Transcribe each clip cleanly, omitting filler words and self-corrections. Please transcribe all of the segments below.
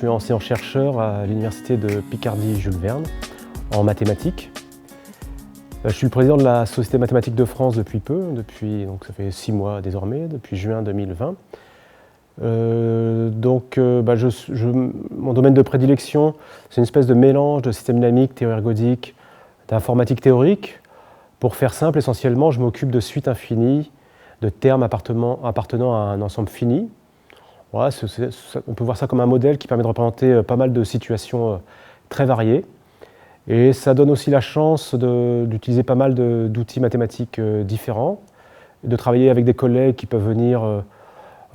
suis enseignant-chercheur à l'université de Picardie-Jules Verne en mathématiques. Je suis le président de la Société mathématique de France depuis peu, donc ça fait 6 mois désormais, depuis juin 2020. Mon domaine de prédilection, c'est une espèce de mélange de système dynamique, théorie ergodique, d'informatique théorique. Pour faire simple, essentiellement, je m'occupe de suites infinies, de termes appartenant à un ensemble fini. Voilà, on peut voir ça comme un modèle qui permet de représenter pas mal de situations très variées. Et ça donne aussi la chance d'utiliser pas mal d'outils mathématiques différents, de travailler avec des collègues qui peuvent venir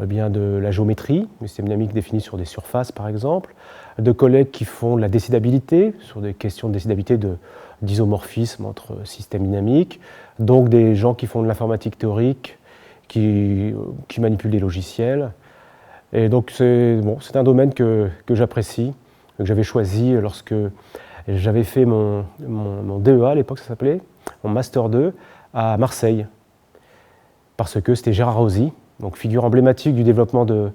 de la géométrie, des systèmes dynamiques définis sur des surfaces par exemple, de collègues qui font de la décidabilité, sur des questions de décidabilité d'isomorphisme entre systèmes dynamiques, donc des gens qui font de l'informatique théorique, qui manipulent des logiciels. Et donc c'est un domaine que j'apprécie, que j'avais choisi lorsque j'avais fait mon DEA à l'époque, ça s'appelait, mon Master 2 à Marseille, parce que c'était Gérard Rosy, donc figure emblématique du développement de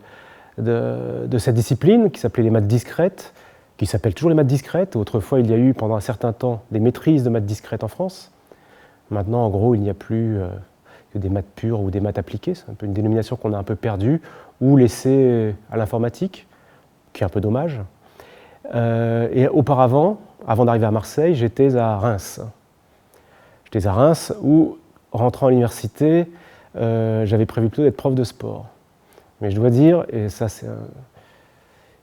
cette discipline qui s'appelait les maths discrètes, qui s'appelle toujours les maths discrètes. Autrefois, il y a eu pendant un certain temps des maîtrises de maths discrètes en France. Maintenant, en gros, il n'y a plus que des maths pures ou des maths appliquées. C'est un peu une dénomination qu'on a un peu perdue ou laissée à l'informatique, qui est un peu dommage. Et auparavant, avant d'arriver à Marseille, j'étais à Reims. J'étais à Reims où, rentrant à l'université, j'avais prévu plutôt d'être prof de sport. Mais je dois dire, et ça c'est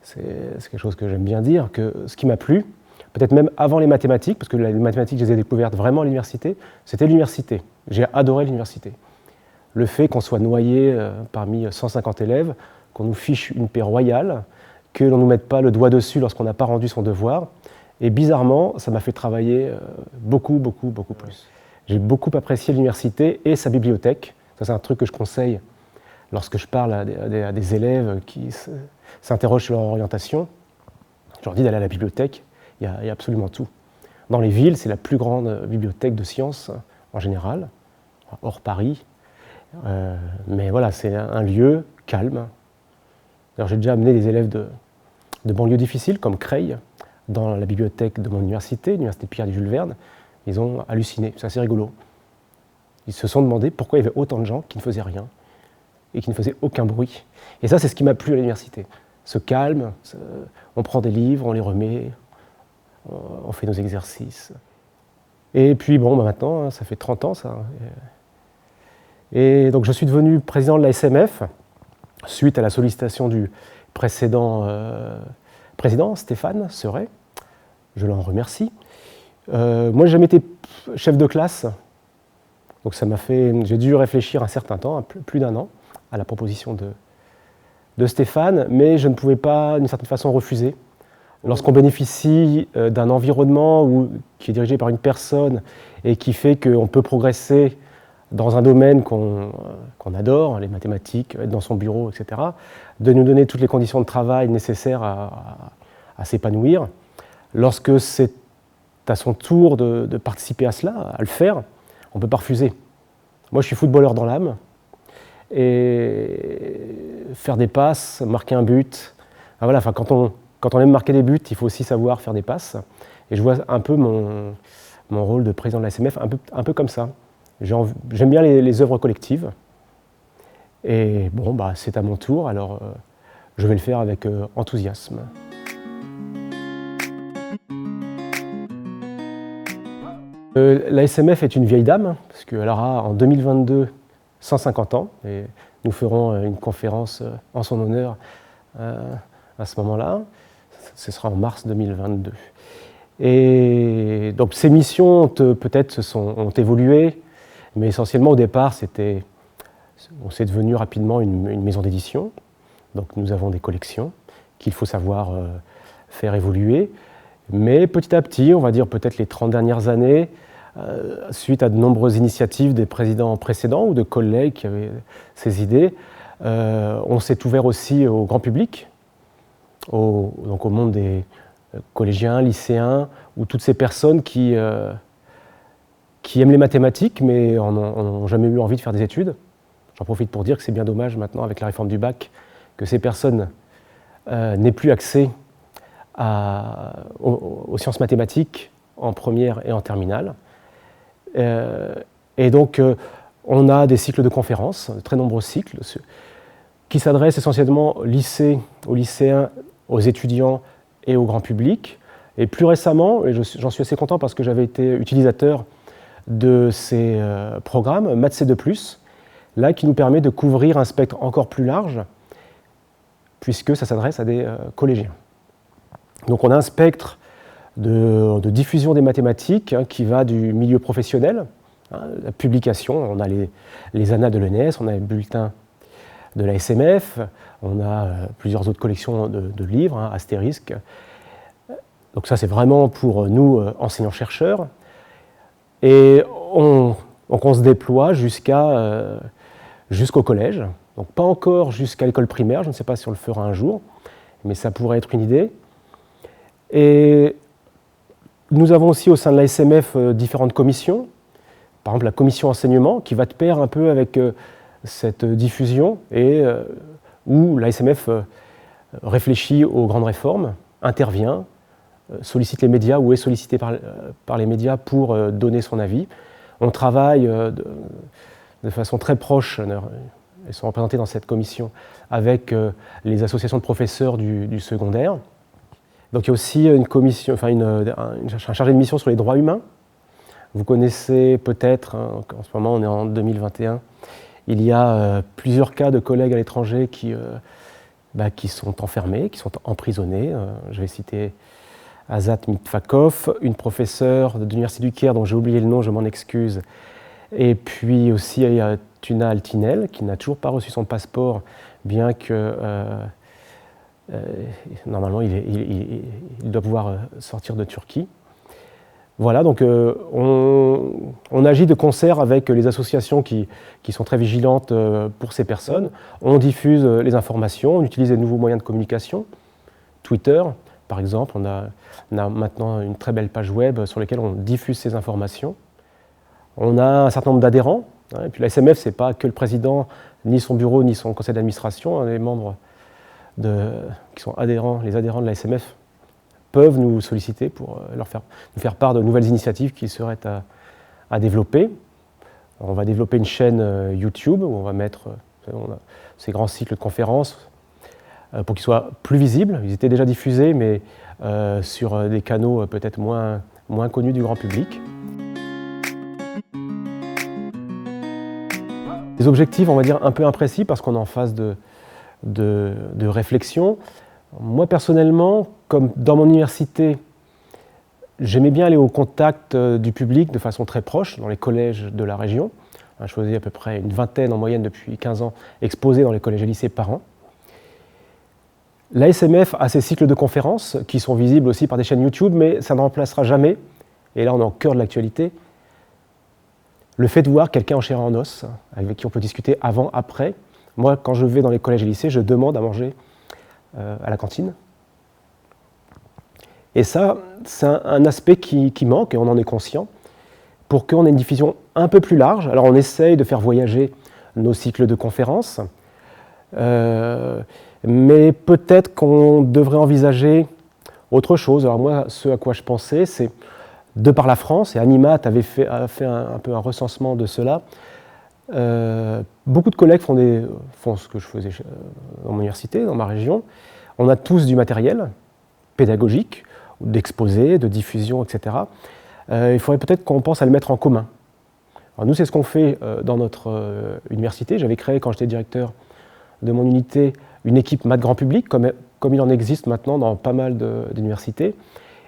quelque chose que j'aime bien dire, que ce qui m'a plu, peut-être même avant les mathématiques, parce que les mathématiques, je les ai découvertes vraiment à l'université, c'était l'université. J'ai adoré l'université. Le fait qu'on soit noyé parmi 150 élèves, qu'on nous fiche une paix royale, que l'on ne nous mette pas le doigt dessus lorsqu'on n'a pas rendu son devoir. Et bizarrement, ça m'a fait travailler beaucoup plus. J'ai beaucoup apprécié l'université et sa bibliothèque. Ça, c'est un truc que je conseille lorsque je parle à des élèves qui s'interrogent sur leur orientation. Je leur dis d'aller à la bibliothèque, il y a absolument tout. Dans les villes, c'est la plus grande bibliothèque de sciences en général, hors Paris. Mais voilà, c'est un lieu calme. Alors, j'ai déjà amené des élèves de banlieues difficiles, comme Creil, dans la bibliothèque de mon université, l'université de Picardie-Jules Verne. Ils ont halluciné, c'est assez rigolo. Ils se sont demandé pourquoi il y avait autant de gens qui ne faisaient rien et qui ne faisaient aucun bruit. Et ça, c'est ce qui m'a plu à l'université. Ce calme, on prend des livres, on les remet, on fait nos exercices. Et puis maintenant, ça fait 30 ans ça. Et donc je suis devenu président de la SMF, suite à la sollicitation du précédent président, Stéphane Seret. Je l'en remercie. Moi, j'ai jamais été chef de classe, donc j'ai dû réfléchir un certain temps, plus d'1 an, à la proposition de Stéphane, mais je ne pouvais pas, d'une certaine façon, refuser. Lorsqu'on bénéficie d'un environnement qui est dirigé par une personne et qui fait qu'on peut progresser dans un domaine qu'on adore, les mathématiques, être dans son bureau, etc., de nous donner toutes les conditions de travail nécessaires à s'épanouir. Lorsque c'est à son tour de participer à cela, à le faire, on ne peut pas refuser. Moi, je suis footballeur dans l'âme, et faire des passes, marquer un but, quand on aime marquer des buts, il faut aussi savoir faire des passes. Et je vois un peu mon rôle de président de la SMF un peu comme ça. J'aime bien les œuvres collectives. Et c'est à mon tour, alors je vais le faire avec enthousiasme. La SMF est une vieille dame, parce qu'elle aura en 2022 150 ans, et nous ferons une conférence en son honneur à ce moment-là. Ce sera en mars 2022. Et donc ces missions peut-être ont évolué, mais essentiellement au départ c'est devenu rapidement une maison d'édition. Donc nous avons des collections qu'il faut savoir faire évoluer. Mais petit à petit, on va dire peut-être les 30 dernières années, suite à de nombreuses initiatives des présidents précédents ou de collègues qui avaient ces idées, on s'est ouvert aussi au grand public, donc au monde des collégiens, lycéens, ou toutes ces personnes qui aiment les mathématiques mais n'ont jamais eu envie de faire des études. J'en profite pour dire que c'est bien dommage maintenant avec la réforme du bac que ces personnes n'aient plus accès aux sciences mathématiques en première et en terminale. Et donc, on a des cycles de conférences, de très nombreux cycles, qui s'adressent essentiellement aux lycéens, aux étudiants et au grand public. Et plus récemment, et j'en suis assez content parce que j'avais été utilisateur de ces programmes, MathC2+, là, qui nous permet de couvrir un spectre encore plus large, puisque ça s'adresse à des collégiens. Donc on a un spectre de diffusion des mathématiques qui va du milieu professionnel, la publication, on a les annales de l'ENS, on a les bulletins de la SMF, on a plusieurs autres collections de livres, astérisques. Donc ça, c'est vraiment pour nous, enseignants-chercheurs. Et on se déploie jusqu'au collège. Donc pas encore jusqu'à l'école primaire, je ne sais pas si on le fera un jour, mais ça pourrait être une idée. Et nous avons aussi au sein de la SMF différentes commissions. Par exemple, la commission enseignement, qui va de pair un peu avec cette diffusion, et où la SMF réfléchit aux grandes réformes, intervient, sollicite les médias ou est sollicité par les médias pour donner son avis. On travaille de façon très proche, elles sont représentées dans cette commission, avec les associations de professeurs du secondaire. Donc il y a aussi une commission, un chargé de mission sur les droits humains. Vous connaissez peut-être, en ce moment on est en 2021, il y a plusieurs cas de collègues à l'étranger qui sont enfermés, qui sont emprisonnés. Je vais citer Azat Mitfakov, une professeure de l'Université du Caire dont j'ai oublié le nom, je m'en excuse. Et puis aussi il y a Tuna Altinel qui n'a toujours pas reçu son passeport, bien que normalement il doit pouvoir sortir de Turquie. Voilà, donc on agit de concert avec les associations qui sont très vigilantes pour ces personnes. On diffuse les informations, on utilise des nouveaux moyens de communication. Twitter, par exemple, on a maintenant une très belle page web sur laquelle on diffuse ces informations. On a un certain nombre d'adhérents. Et puis la SMF, ce n'est pas que le président, ni son bureau, ni son conseil d'administration. Les membres qui sont adhérents, les adhérents de la SMF, peuvent nous solliciter pour nous faire part de nouvelles initiatives qui seraient à développer. On va développer une chaîne YouTube où on va mettre ces grands cycles de conférences pour qu'ils soient plus visibles. Ils étaient déjà diffusés, mais sur des canaux peut-être moins connus du grand public. Des objectifs, on va dire, un peu imprécis parce qu'on est en phase de réflexion. Moi, personnellement, comme dans mon université, j'aimais bien aller au contact du public de façon très proche, dans les collèges de la région. Je faisais à peu près une vingtaine en moyenne depuis 15 ans, exposés dans les collèges et lycées par an. La SMF a ses cycles de conférences, qui sont visibles aussi par des chaînes YouTube, mais ça ne remplacera jamais, et là on est au cœur de l'actualité, le fait de voir quelqu'un en chair et en os, avec qui on peut discuter avant, après. Moi, quand je vais dans les collèges et lycées, je demande à manger à la cantine. Et ça, c'est un aspect qui manque, et on en est conscient, pour qu'on ait une diffusion un peu plus large. Alors on essaye de faire voyager nos cycles de conférences, mais peut-être qu'on devrait envisager autre chose. Alors moi, ce à quoi je pensais, c'est, de par la France, et Animat a fait un peu un recensement de cela, beaucoup de collègues font ce que je faisais dans mon université, dans ma région. On a tous du matériel pédagogique, d'exposés, de diffusion, etc. Il faudrait peut-être qu'on pense à le mettre en commun. Alors nous, c'est ce qu'on fait dans notre université. J'avais créé, quand j'étais directeur de mon unité, une équipe maths grand public, comme il en existe maintenant dans pas mal d'universités.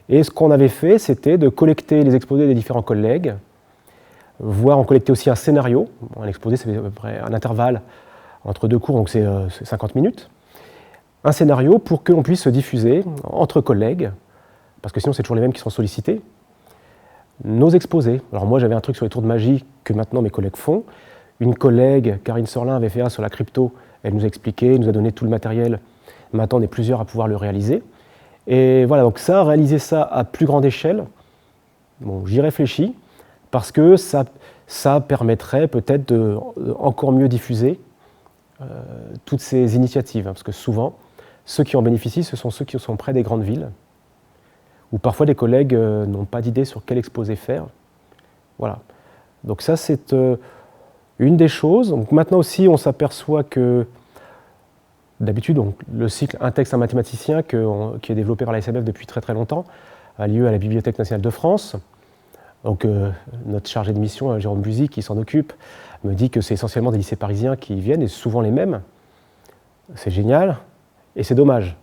Et ce qu'on avait fait, c'était de collecter les exposés des différents collègues, voire en collecter aussi un scénario. Un exposé, c'est à peu près un intervalle entre deux cours, donc c'est 50 minutes. Un scénario pour que l'on puisse se diffuser entre collègues, parce que sinon c'est toujours les mêmes qui sont sollicités, nos exposés. Alors moi j'avais un truc sur les tours de magie que maintenant mes collègues font. Une collègue, Karine Sorlin, avait fait un sur la crypto, elle nous a expliqué, nous a donné tout le matériel. Maintenant on est plusieurs à pouvoir le réaliser. Et voilà, donc ça, réaliser ça à plus grande échelle, bon, j'y réfléchis, parce que ça permettrait peut-être de encore mieux diffuser toutes ces initiatives, parce que souvent, ceux qui en bénéficient, ce sont ceux qui sont près des grandes villes, où parfois les collègues n'ont pas d'idée sur quel exposé faire. Voilà. Donc ça, c'est une des choses. Donc maintenant aussi, on s'aperçoit que, d'habitude, le cycle Un texte, un mathématicien, qui est développé par la SMF depuis très très longtemps, a lieu à la Bibliothèque nationale de France. Donc notre chargé de mission, Jérôme Buzy, qui s'en occupe, me dit que c'est essentiellement des lycées parisiens qui y viennent, et souvent les mêmes. C'est génial, et c'est dommage.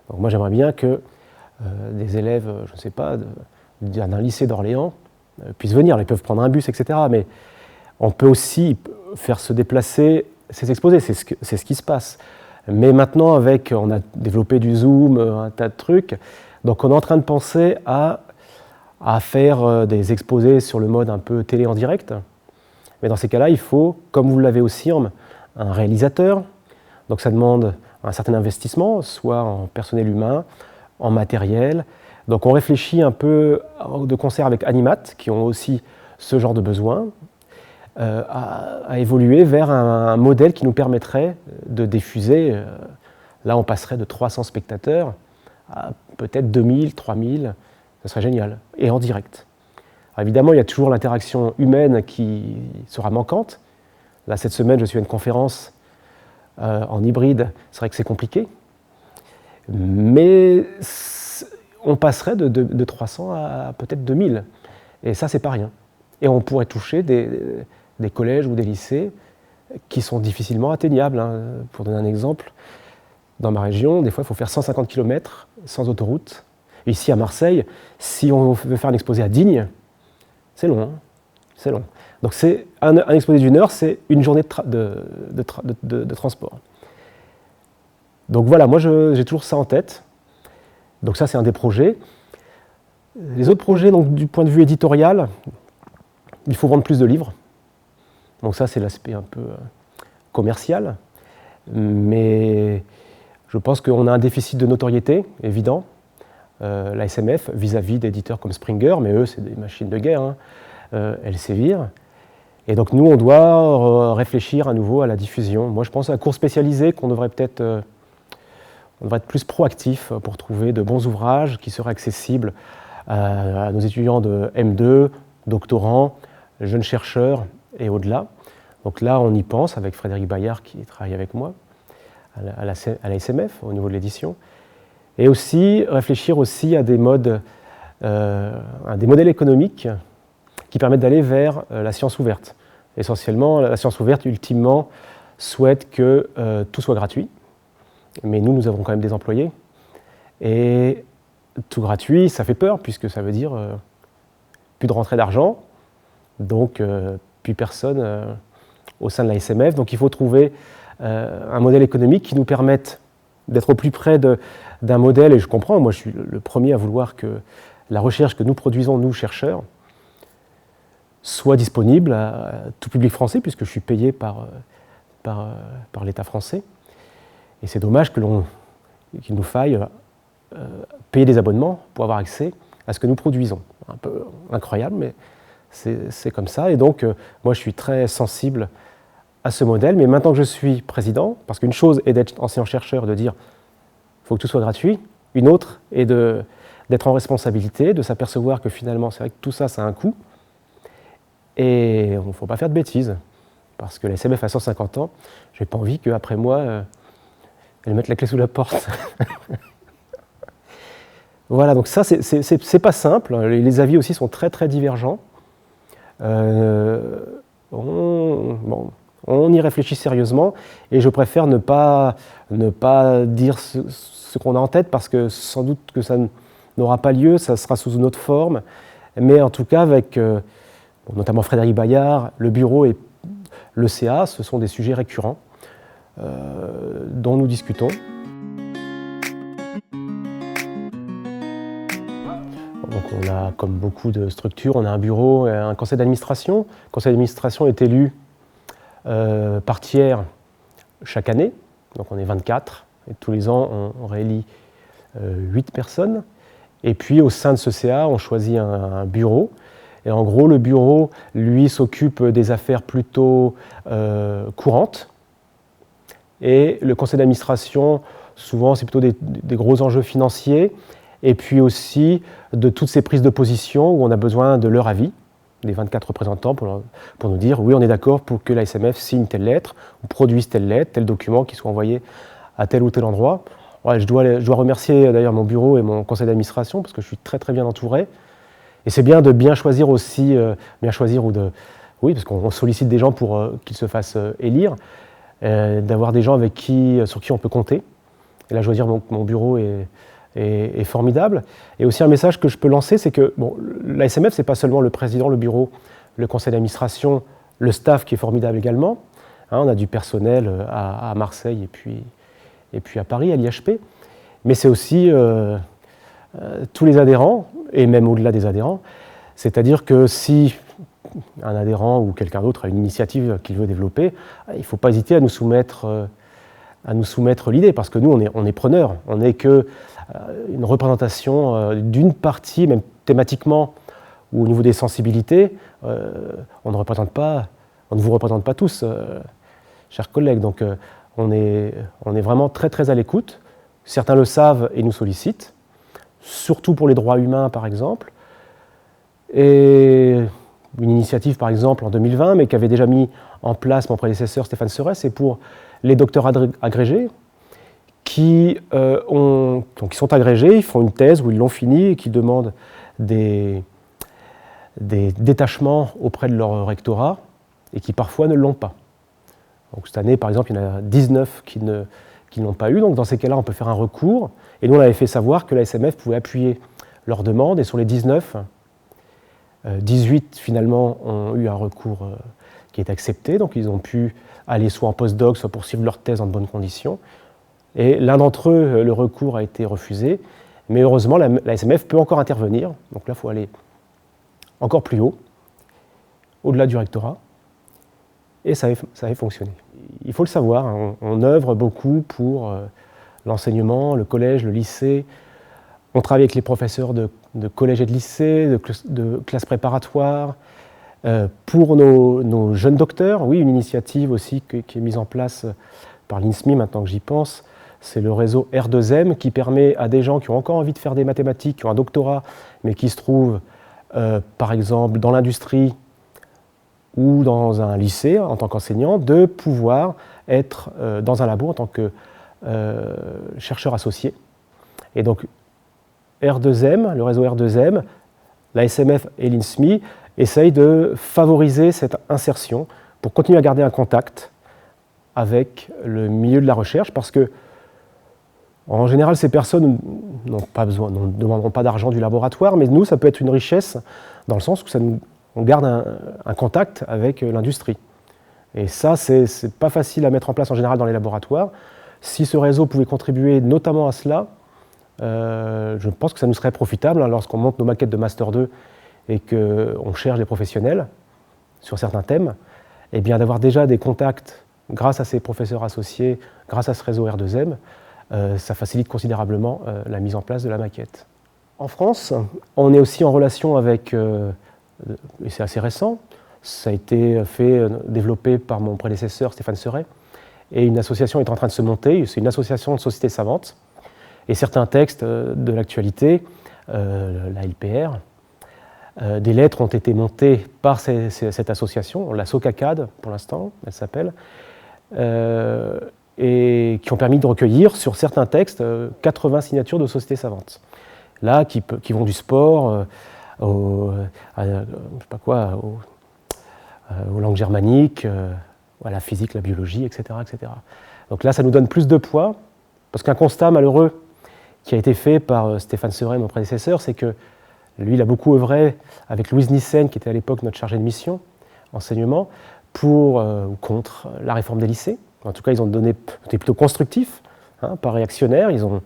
Donc moi, j'aimerais bien que des élèves, je ne sais pas, d'un lycée d'Orléans puissent venir. Ils peuvent prendre un bus, etc. Mais on peut aussi faire se déplacer ces exposés, c'est ce qui se passe. Mais maintenant, on a développé du Zoom, un tas de trucs, donc on est en train de penser à faire des exposés sur le mode un peu télé en direct. Mais dans ces cas-là, il faut, comme vous l'avez au CIRM, un réalisateur. Donc ça demande un certain investissement, soit en personnel humain, en matériel. Donc on réfléchit un peu de concert avec Animat, qui ont aussi ce genre de besoin, à évoluer vers un modèle qui nous permettrait de diffuser. Là, on passerait de 300 spectateurs à peut-être 2000, 3000, ça serait génial, et en direct. Alors évidemment, il y a toujours l'interaction humaine qui sera manquante. Là, cette semaine, je suis à une conférence en hybride, c'est vrai que c'est compliqué, mais on passerait de 300 à peut-être 2000, et ça, c'est pas rien. Et on pourrait toucher des collèges ou des lycées qui sont difficilement atteignables. Pour donner un exemple, dans ma région, des fois, il faut faire 150 km sans autoroute. Ici, à Marseille, si on veut faire un exposé à Digne, c'est long. C'est long. Donc c'est un exposé d'une heure, c'est une journée de transport. Donc voilà, moi j'ai toujours ça en tête. Donc ça, c'est un des projets. Les autres projets, donc, du point de vue éditorial, il faut vendre plus de livres. Donc ça, c'est l'aspect un peu commercial. Mais je pense qu'on a un déficit de notoriété, évident. La SMF, vis-à-vis d'éditeurs comme Springer, mais eux, c'est des machines de guerre, Elsevier. Et donc nous, on doit réfléchir à nouveau à la diffusion. Moi, je pense à un cours spécialisé qu'on devrait peut-être... on devrait être plus proactif pour trouver de bons ouvrages qui seraient accessibles à nos étudiants de M2, doctorants, jeunes chercheurs et au-delà. Donc là, on y pense avec Frédéric Bayard qui travaille avec moi à la SMF au niveau de l'édition. Et aussi réfléchir aussi à des modèles économiques qui permettent d'aller vers la science ouverte. Essentiellement, la science ouverte, ultimement, souhaite que tout soit gratuit. Mais nous avons quand même des employés. Et tout gratuit, ça fait peur, puisque ça veut dire plus de rentrée d'argent, donc plus personne au sein de la SMF. Donc il faut trouver un modèle économique qui nous permette d'être au plus près d'un modèle, et je comprends, moi je suis le premier à vouloir que la recherche que nous produisons, nous chercheurs, soit disponible à tout public français, puisque je suis payé par l'État français. Et c'est dommage qu'il nous faille payer des abonnements pour avoir accès à ce que nous produisons. Un peu incroyable, mais c'est comme ça. Et donc, moi, je suis très sensible à ce modèle. Mais maintenant que je suis président, parce qu'une chose est d'être enseignant-chercheur, de dire il faut que tout soit gratuit. Une autre est d'être en responsabilité, de s'apercevoir que finalement, c'est vrai que tout ça, ça a un coût. Et il ne faut pas faire de bêtises. Parce que la SMF a 150 ans, je n'ai pas envie qu'après moi, elle mette la clé sous la porte. Voilà, donc ça, c'est pas simple. Les avis aussi sont très, très divergents. On y réfléchit sérieusement, et je préfère ne pas dire ce qu'on a en tête, parce que sans doute que ça n'aura pas lieu, ça sera sous une autre forme. Mais en tout cas, avec notamment Frédéric Bayard, le bureau et le CA, ce sont des sujets récurrents dont nous discutons. Donc on a, comme beaucoup de structures, on a un bureau et un conseil d'administration. Le conseil d'administration est élu par tiers chaque année, donc on est 24, et tous les ans on réélit 8 personnes. Et puis au sein de ce CA, on choisit un bureau. Et en gros, le bureau, lui, s'occupe des affaires plutôt courantes. Et le conseil d'administration, souvent, c'est plutôt des gros enjeux financiers. et puis aussi de toutes ces prises de position où on a besoin de leur avis, des 24 représentants, pour nous dire oui, on est d'accord pour que l'ASMF signe telle lettre, ou produise telle lettre, tel document qui soit envoyé à tel ou tel endroit. Ouais, je dois remercier d'ailleurs mon bureau et mon conseil d'administration parce que je suis très très bien entouré. Et c'est bien de bien choisir aussi, oui, parce qu'on sollicite des gens pour qu'ils se fassent élire, d'avoir des gens sur qui on peut compter. Et là, je dois dire, mon bureau est formidable. Et aussi un message que je peux lancer, c'est que bon, l'ASMF, ce n'est pas seulement le président, le bureau, le conseil d'administration, le staff qui est formidable également. Hein, on a du personnel à Marseille et puis à Paris, à l'IHP. Mais c'est aussi tous les adhérents, et même au-delà des adhérents. C'est-à-dire que si un adhérent ou quelqu'un d'autre a une initiative qu'il veut développer, il ne faut pas hésiter à nous soumettre l'idée, parce que nous, on est preneurs. On n'est qu'une représentation d'une partie, même thématiquement, ou au niveau des sensibilités, on ne vous représente pas tous, chers collègues. Donc on est vraiment très très à l'écoute. Certains le savent et nous sollicitent, surtout pour les droits humains par exemple. Et une initiative par exemple en 2020, mais qu'avait déjà mis en place mon prédécesseur Stéphane Serret, c'est pour les docteurs agrégés qui sont agrégés, ils font une thèse ou ils l'ont finie et qui demandent des détachements auprès de leur rectorat et qui parfois ne l'ont pas. Donc, cette année, par exemple, il y en a 19 qui ne l'ont pas eu. Donc dans ces cas-là, on peut faire un recours. Et nous, on avait fait savoir que la SMF pouvait appuyer leur demande. Et sur les 19, 18 finalement ont eu un recours qui est accepté. Donc ils ont pu aller soit en postdoc, soit poursuivre leur thèse dans de bonnes conditions. Et l'un d'entre eux, le recours a été refusé. Mais heureusement, la SMF peut encore intervenir. Donc là, il faut aller encore plus haut, au-delà du rectorat. Et ça avait fonctionné. Il faut le savoir, hein, on œuvre beaucoup pour l'enseignement, le collège, le lycée. On travaille avec les professeurs de collège et de lycée, de classes préparatoires. Pour nos jeunes docteurs, oui, une initiative aussi qui est mise en place par l'INSMI, maintenant que j'y pense, c'est le réseau R2M qui permet à des gens qui ont encore envie de faire des mathématiques, qui ont un doctorat, mais qui se trouvent, par exemple, dans l'industrie, ou dans un lycée en tant qu'enseignant, de pouvoir être dans un labo en tant que chercheur associé. Et donc R2M, le réseau R2M, la SMF et l'INSMI essayent de favoriser cette insertion pour continuer à garder un contact avec le milieu de la recherche, parce que en général, ces personnes ne demanderont pas d'argent du laboratoire, mais nous, ça peut être une richesse dans le sens où on garde un contact avec l'industrie. Et ça, c'est pas facile à mettre en place en général dans les laboratoires. Si ce réseau pouvait contribuer notamment à cela, je pense que ça nous serait profitable lorsqu'on monte nos maquettes de Master 2 et qu'on cherche des professionnels sur certains thèmes, et bien d'avoir déjà des contacts grâce à ces professeurs associés, grâce à ce réseau R2M, ça facilite considérablement la mise en place de la maquette. En France, on est aussi en relation avec, et c'est assez récent, ça a été développé par mon prédécesseur Stéphane Serret, et une association est en train de se monter, c'est une association de sociétés savantes, et certains textes de l'actualité, la LPR, des lettres ont été montées par cette association, la SOCACAD pour l'instant, elle s'appelle, et qui ont permis de recueillir sur certains textes 80 signatures de sociétés savantes. Là, qui vont du sport aux langues germaniques, à la physique, la biologie, etc., etc. Donc là, ça nous donne plus de poids, parce qu'un constat malheureux qui a été fait par Stéphane Serret, mon prédécesseur, c'est que lui, il a beaucoup œuvré avec Louise Nyssen, qui était à l'époque notre chargée de mission, enseignement, contre la réforme des lycées. En tout cas, ils ont été plutôt constructifs, hein, pas réactionnaires. Ils ont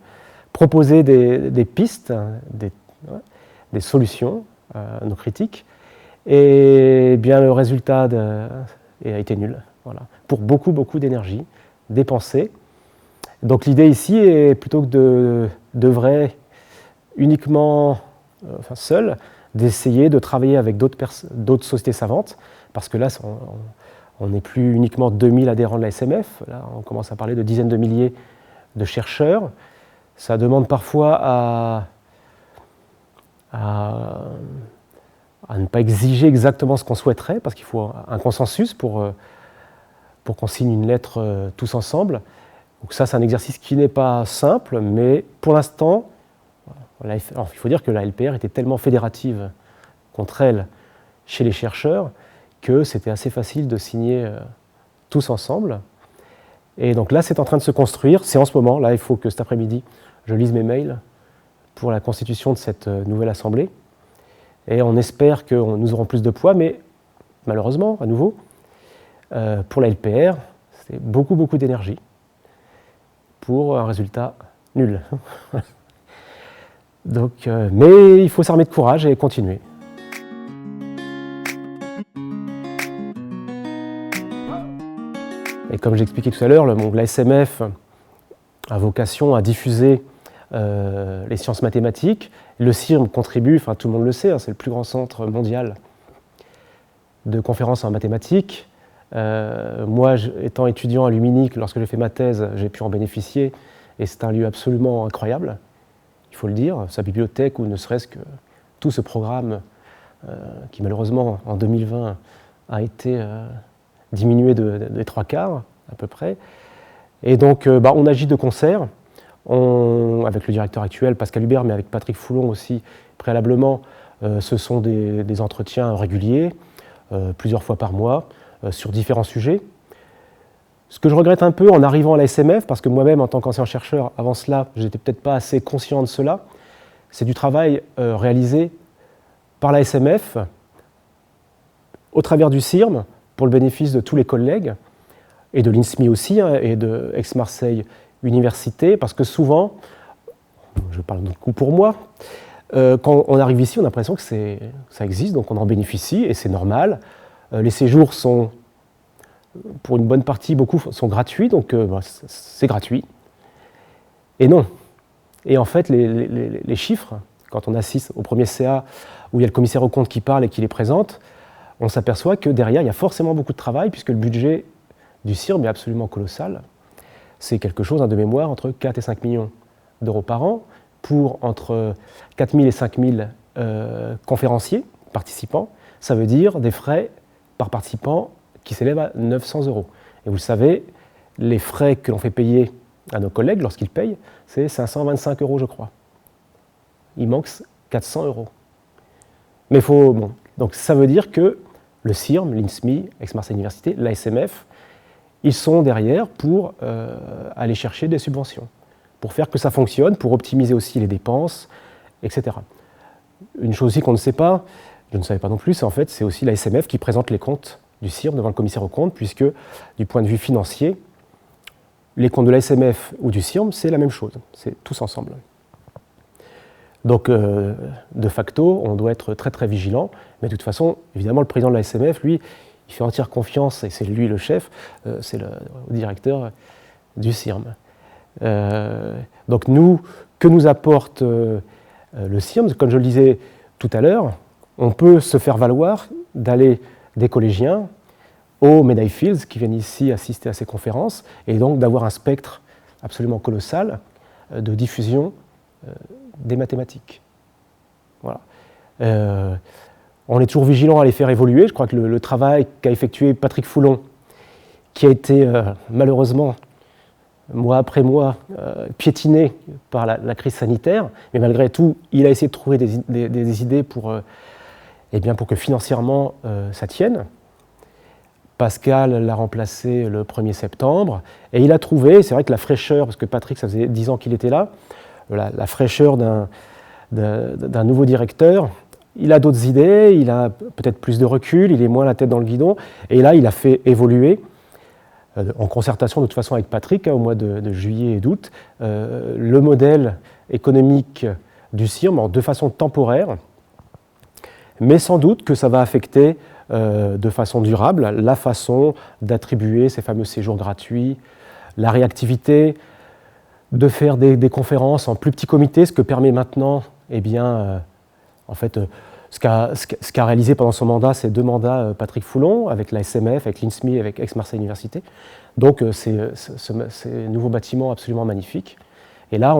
proposé des pistes, des solutions à nos critiques. Et bien, le résultat a été nul. Voilà. Pour beaucoup, beaucoup d'énergie dépensée. Donc l'idée ici est plutôt que d'œuvrer uniquement seul, d'essayer de travailler avec d'autres sociétés savantes, parce que là, on n'est plus uniquement 2000 adhérents de la SMF, là on commence à parler de dizaines de milliers de chercheurs. Ça demande parfois à ne pas exiger exactement ce qu'on souhaiterait, parce qu'il faut un consensus pour qu'on signe une lettre tous ensemble. Donc ça, c'est un exercice qui n'est pas simple, mais pour l'instant, il faut dire que la LPR était tellement fédérative contre elle chez les chercheurs que c'était assez facile de signer tous ensemble. Et donc là, c'est en train de se construire. C'est en ce moment. Là, il faut que cet après-midi, je lise mes mails pour la constitution de cette nouvelle assemblée. Et on espère que nous aurons plus de poids, mais malheureusement, à nouveau, pour la LPR, c'est beaucoup, beaucoup d'énergie pour un résultat nul. Donc, mais il faut s'armer de courage et continuer. Et comme j'expliquais tout à l'heure, la SMF a vocation à diffuser les sciences mathématiques. Le CIRM contribue, enfin tout le monde le sait, hein, c'est le plus grand centre mondial de conférences en mathématiques. Moi, étant étudiant à l'Uminic, lorsque j'ai fait ma thèse, j'ai pu en bénéficier, et c'est un lieu absolument incroyable, il faut le dire, sa bibliothèque, ou ne serait-ce que tout ce programme qui malheureusement en 2020 a été diminué des 3/4 à peu près. Et donc on agit de concert, avec le directeur actuel Pascal Hubert, mais avec Patrick Foulon aussi préalablement. Ce sont des entretiens réguliers, plusieurs fois par mois, sur différents sujets. Ce que je regrette un peu en arrivant à la SMF, parce que moi-même en tant qu'enseignant-chercheur, avant cela, je n'étais peut-être pas assez conscient de cela, c'est du travail réalisé par la SMF au travers du CIRM, pour le bénéfice de tous les collègues, et de l'INSMI aussi, hein, et de Aix-Marseille Université, parce que souvent, je parle du coup pour moi, quand on arrive ici, on a l'impression que ça existe, donc on en bénéficie, et c'est normal. Les séjours sont, pour une bonne partie, beaucoup sont gratuits, donc c'est gratuit. Et non. Et en fait, les chiffres, quand on assiste au premier CA, où il y a le commissaire aux comptes qui parle et qui les présente, on s'aperçoit que derrière, il y a forcément beaucoup de travail, puisque le budget du CIRM est absolument colossal. C'est quelque chose, de mémoire, entre 4 et 5 millions d'euros par an, pour entre 4 000 et 5 000 conférenciers, participants. Ça veut dire des frais par participant qui s'élèvent à 900 euros. Et vous le savez, les frais que l'on fait payer à nos collègues lorsqu'ils payent, c'est 525 euros, je crois. Il manque 400 euros. Mais donc ça veut dire que le CIRM, l'INSMI, Aix-Marseille Université, la SMF, ils sont derrière pour aller chercher des subventions, pour faire que ça fonctionne, pour optimiser aussi les dépenses, etc. Une chose aussi qu'on ne sait pas, je ne savais pas non plus, c'est aussi la SMF qui présente les comptes du CIRM devant le commissaire aux comptes, puisque du point de vue financier, les comptes de la SMF ou du CIRM, c'est la même chose, c'est tous ensemble. Donc, de facto, on doit être très très vigilant, mais de toute façon, évidemment, le président de la SMF, lui, il fait entière confiance, et c'est lui le chef, c'est le directeur du CIRM. Donc que nous apporte le CIRM? Comme je le disais tout à l'heure, on peut se faire valoir d'aller des collégiens aux Medaille Fields qui viennent ici assister à ces conférences, et donc d'avoir un spectre absolument colossal de diffusion des mathématiques. Voilà. On est toujours vigilant à les faire évoluer. Je crois que le travail qu'a effectué Patrick Foulon, qui a été malheureusement, mois après mois, piétiné par la crise sanitaire, mais malgré tout, il a essayé de trouver des idées pour que financièrement ça tienne. Pascal l'a remplacé le 1er septembre, et il a trouvé, c'est vrai que la fraîcheur, parce que Patrick, ça faisait 10 ans qu'il était là, la fraîcheur d'un nouveau directeur. Il a d'autres idées, il a peut-être plus de recul, il est moins la tête dans le guidon, et là il a fait évoluer, en concertation de toute façon avec Patrick, au mois de juillet et d'août, le modèle économique du CIRM de façon temporaire, mais sans doute que ça va affecter de façon durable la façon d'attribuer ces fameux séjours gratuits, la réactivité, de faire des conférences en plus petits comités, ce que permet maintenant, ce qu'a réalisé pendant son mandat, ces 2 mandats Patrick Foulon, avec la SMF, avec l'INSMI, avec Aix-Marseille Université. Donc ces nouveaux bâtiments absolument magnifiques. Et là,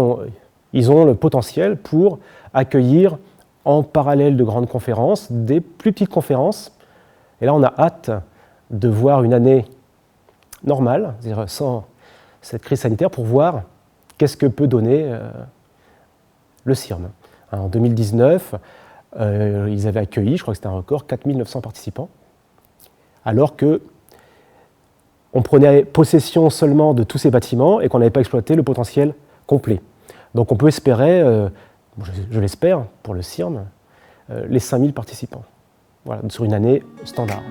ils ont le potentiel pour accueillir en parallèle de grandes conférences, des plus petites conférences. Et là, on a hâte de voir une année normale, c'est-à-dire sans cette crise sanitaire, pour voir qu'est-ce que peut donner le CIRM. En 2019, ils avaient accueilli, je crois que c'était un record, 4900 participants, alors qu'on prenait possession seulement de tous ces bâtiments et qu'on n'avait pas exploité le potentiel complet. Donc on peut espérer, je l'espère pour le CIRM, les 5000 participants, voilà, sur une année standard.